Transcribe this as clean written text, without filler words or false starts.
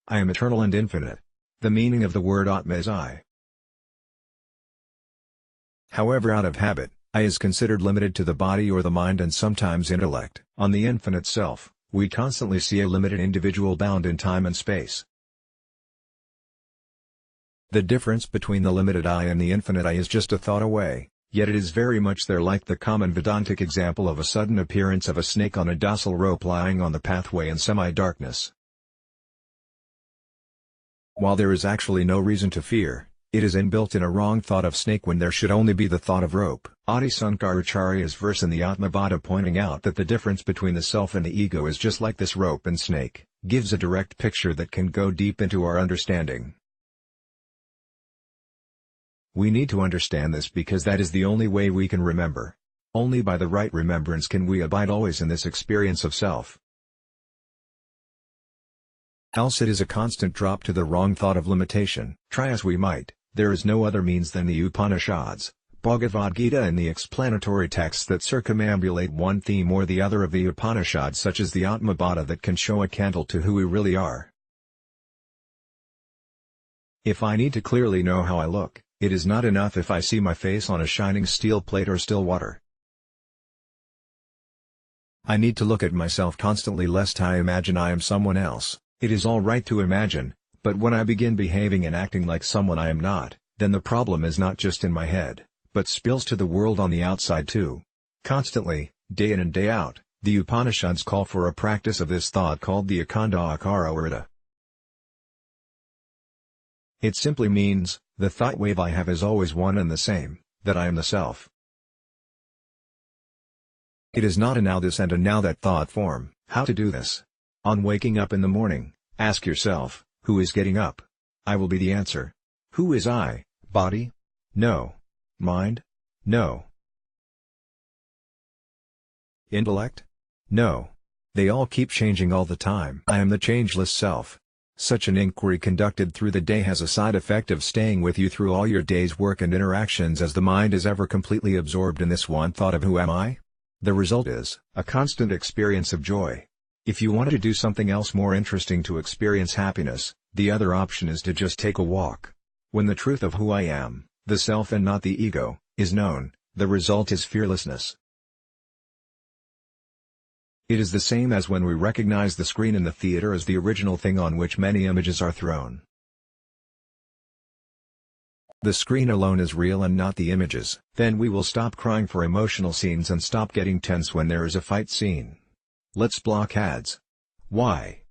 I am eternal and infinite. The meaning of the word atma is I. However, out of habit, I is considered limited to the body or the mind and sometimes intellect. On the infinite self, we constantly see a limited individual bound in time and space. The difference between the limited I and the infinite I is just a thought away, yet it is very much there, like the common Vedantic example of a sudden appearance of a snake on a docile rope lying on the pathway in semi-darkness. While there is actually no reason to fear, it is inbuilt in a wrong thought of snake when there should only be the thought of rope. Adi Sankaracharya's verse in the Atmavada, pointing out that the difference between the self and the ego is just like this rope and snake, gives a direct picture that can go deep into our understanding. We need to understand this because that is the only way we can remember. Only by the right remembrance can we abide always in this experience of self. Else it is a constant drop to the wrong thought of limitation. Try as we might, there is no other means than the Upanishads, Bhagavad Gita and the explanatory texts that circumambulate one theme or the other of the Upanishads, such as the Atmavada, that can show a candle to who we really are. If I need to clearly know how I look, it is not enough if I see my face on a shining steel plate or still water. I need to look at myself constantly lest I imagine I am someone else. It is all right to imagine, but when I begin behaving and acting like someone I am not, then the problem is not just in my head, but spills to the world on the outside too. Constantly, day in and day out, the Upanishads call for a practice of this thought called the Akhanda Akara Urita. It simply means, the thought wave I have is always one and the same, that I am the self. It is not a now this and a now that thought form. How to do this? On waking up in the morning, ask yourself, who is getting up? I will be the answer. Who is I? Body? No. Mind? No. Intellect? No. They all keep changing all the time. I am the changeless self. Such an inquiry conducted through the day has a side effect of staying with you through all your day's work and interactions, as the mind is ever completely absorbed in this one thought of who am I? The result is a constant experience of joy. If you want to do something else more interesting to experience happiness, the other option is to just take a walk. When the truth of who I am, the self and not the ego, is known, the result is fearlessness. It is the same as when we recognize the screen in the theater as the original thing on which many images are thrown. The screen alone is real and not the images. Then we will stop crying for emotional scenes and stop getting tense when there is a fight scene. Let's block ads. Why?